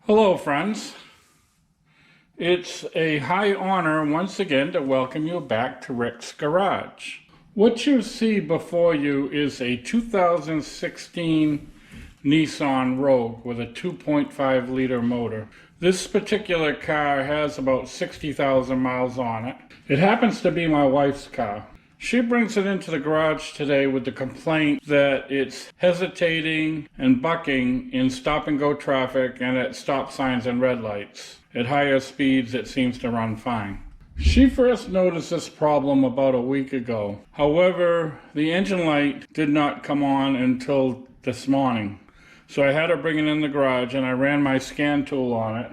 Hello friends, it's a high honor once again to welcome you back to Rick's Garage. What you see before you is a 2016 Nissan Rouge with a 2.5 liter motor. This particular car has about 60,000 miles on it. It happens to be my wife's car. She brings it into the garage today with the complaint that it's hesitating and bucking in stop-and-go traffic and at stop signs and red lights. At higher speeds, it seems to run fine. She first noticed this problem about a week ago. However, the engine light did not come on until this morning. So I had her bring it in the garage and I ran my scan tool on it.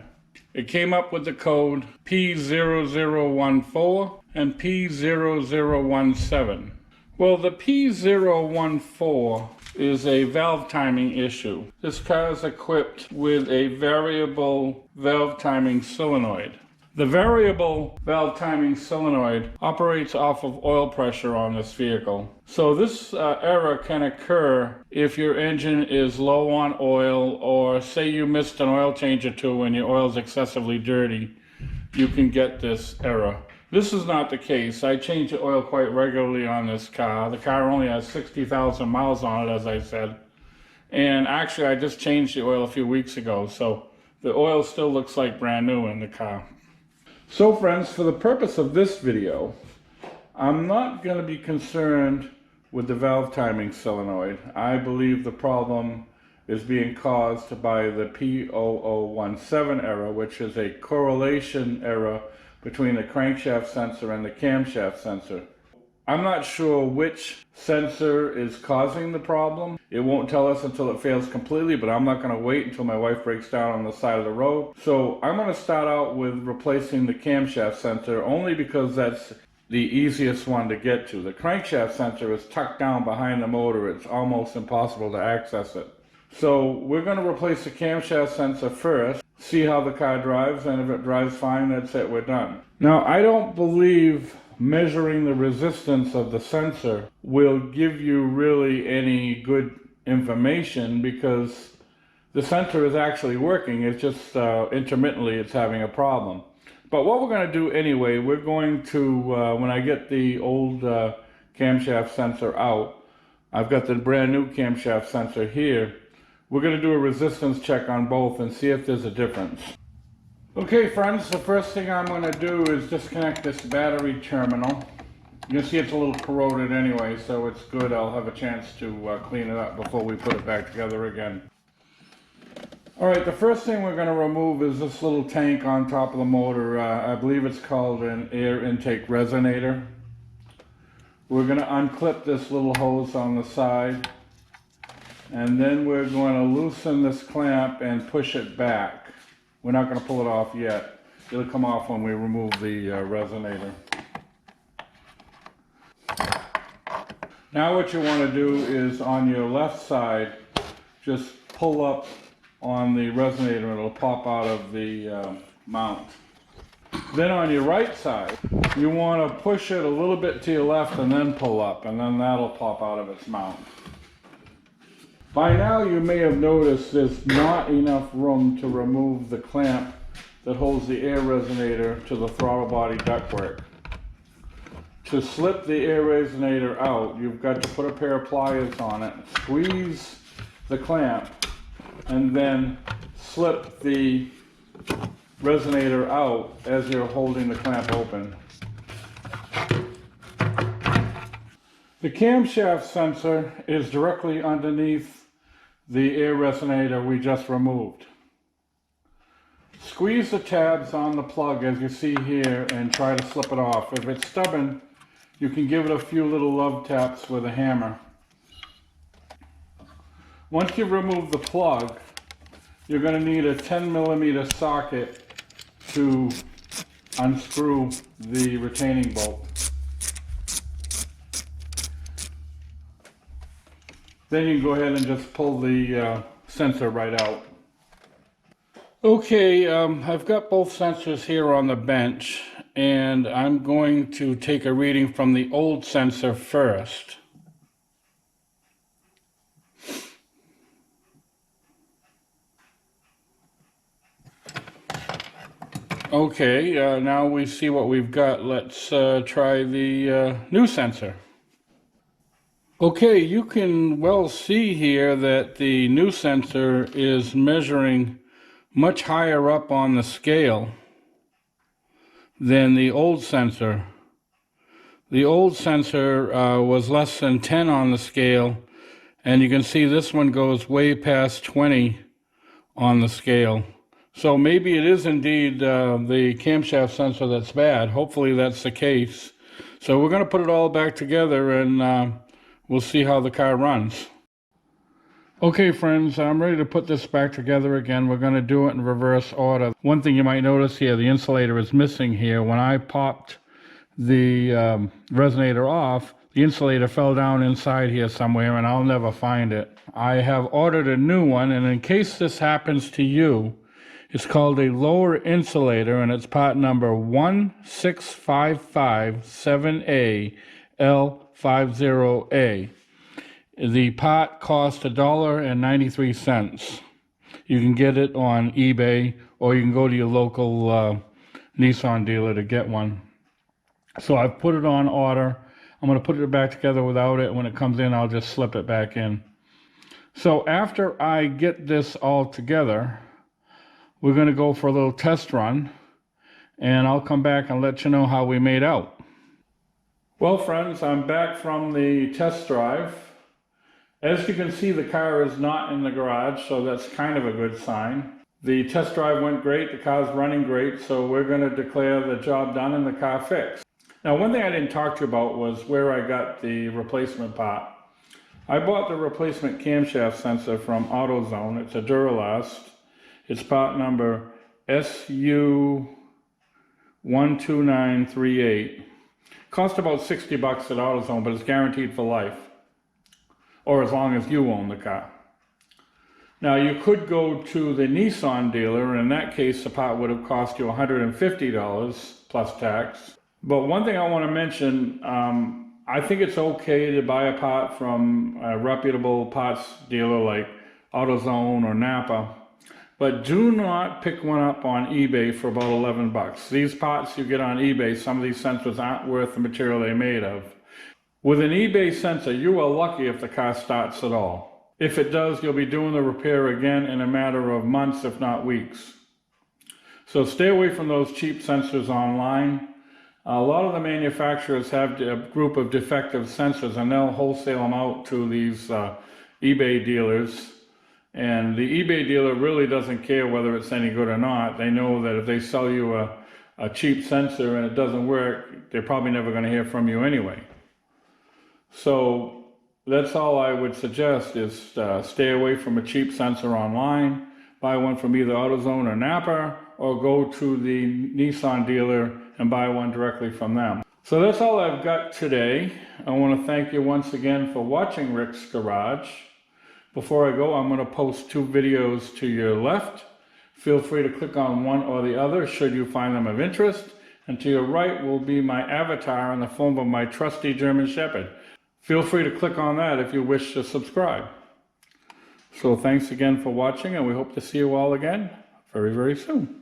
It came up with the code P0014 and P0017. Well, the P014 is a valve timing issue. This car is equipped with a variable valve timing solenoid. The variable valve timing solenoid operates off of oil pressure on this vehicle. So this error can occur if your engine is low on oil, or say you missed an oil change or two and your oil is excessively dirty, you can get this error. This is not the case. I change the oil quite regularly on this car. The car only has 60,000 miles on it, as I said. And actually, I just changed the oil a few weeks ago, so the oil still looks like brand new in the car. So friends, for the purpose of this video, I'm not going to be concerned with the valve timing solenoid. I believe the problem is being caused by the P0017 error, which is a correlation error between the crankshaft sensor and the camshaft sensor. I'm not sure which sensor is causing the problem. It won't tell us until it fails completely, but I'm not going to wait until my wife breaks down on the side of the road. So I'm going to start out with replacing the camshaft sensor, only because that's the easiest one to get to. The crankshaft sensor is tucked down behind the motor. It's almost impossible to access it. So we're going to replace the camshaft sensor first, see how the car drives, and if it drives fine, that's it, we're done. Now, I don't believe measuring the resistance of the sensor will give you really any good information, because the sensor is actually working. It's just intermittently it's having a problem. But what we're going to do anyway, we're going to, when I get the old camshaft sensor out, I've got the brand new camshaft sensor here. We're going to do a resistance check on both and see if there's a difference. Okay friends, the first thing I'm going to do is disconnect this battery terminal. You can see it's a little corroded anyway, so it's good. I'll have a chance to clean it up before we put it back together again. Alright, the first thing we're going to remove is this little tank on top of the motor. I believe it's called an air intake resonator. We're going to unclip this little hose on the side, and then we're going to loosen this clamp and push it back. We're not going to pull it off yet. It'll come off when we remove the resonator. Now what you want to do is, on your left side, just pull up on the resonator. It'll pop out of the mount. Then on your right side, you want to push it a little bit to your left and then pull up, and then that'll pop out of its mount. By now you may have noticed there's not enough room to remove the clamp that holds the air resonator to the throttle body ductwork. To slip the air resonator out, you've got to put a pair of pliers on it, squeeze the clamp, and then slip the resonator out as you're holding the clamp open. The camshaft sensor is directly underneath the air resonator we just removed. Squeeze the tabs on the plug as you see here and try to slip it off. If it's stubborn, you can give it a few little love taps with a hammer. Once you've removed the plug, you're going to need a 10mm socket to unscrew the retaining bolt. Then you can go ahead and just pull the sensor right out. Okay, I've got both sensors here on the bench, and I'm going to take a reading from the old sensor first. Okay, now we see what we've got. Let's try the new sensor. Okay, you can well see here that the new sensor is measuring much higher up on the scale than the old sensor. The old sensor was less than 10 on the scale, and you can see this one goes way past 20 on the scale. So maybe it is indeed the camshaft sensor that's bad. Hopefully that's the case. So we're going to put it all back together and we'll see how the car runs. Okay friends, I'm ready to put this back together again. We're going to do it in reverse order. One thing you might notice here, the insulator is missing here. When I popped the resonator off, the insulator fell down inside here somewhere and I'll never find it. I have ordered a new one, and in case this happens to you, it's called a lower insulator and it's part number 16557A L50A. The part cost $1.93. You can get it on eBay, or you can go to your local Nissan dealer to get one. So I've put it on order. I'm going to put it back together without it. When it comes in, I'll just slip it back in. So after I get this all together, we're going to go for a little test run, and I'll come back and let you know how we made out. Well friends, I'm back from the test drive. As you can see, the car is not in the garage, so that's kind of a good sign. The test drive went great, the car's running great, so we're going to declare the job done and the car fixed. Now, one thing I didn't talk to you about was where I got the replacement part. I bought the replacement camshaft sensor from AutoZone. It's a Duralast. It's part number SU12938. Cost about $60 at AutoZone, but it's guaranteed for life, or as long as you own the car. Now, you could go to the Nissan dealer, and in that case, the part would have cost you $150 plus tax. But one thing I want to mention, I think it's okay to buy a part from a reputable parts dealer like AutoZone or Napa, but do not pick one up on eBay for about 11 bucks. These parts you get on eBay, some of these sensors aren't worth the material they're made of. With an eBay sensor, you are lucky if the car starts at all. If it does, you'll be doing the repair again in a matter of months, if not weeks. So stay away from those cheap sensors online. A lot of the manufacturers have a group of defective sensors, and they'll wholesale them out to these eBay dealers. And the eBay dealer really doesn't care whether it's any good or not. They know that if they sell you a cheap sensor and it doesn't work, they're probably never going to hear from you anyway. So that's all I would suggest is stay away from a cheap sensor online. Buy one from either AutoZone or Napa, or go to the Nissan dealer and buy one directly from them. So that's all I've got today. I want to thank you once again for watching Rick's Garage. Before I go, I'm going to post 2 videos to your left. Feel free to click on one or the other should you find them of interest. And to your right will be my avatar in the form of my trusty German Shepherd. Feel free to click on that if you wish to subscribe. So thanks again for watching, and we hope to see you all again very, very soon.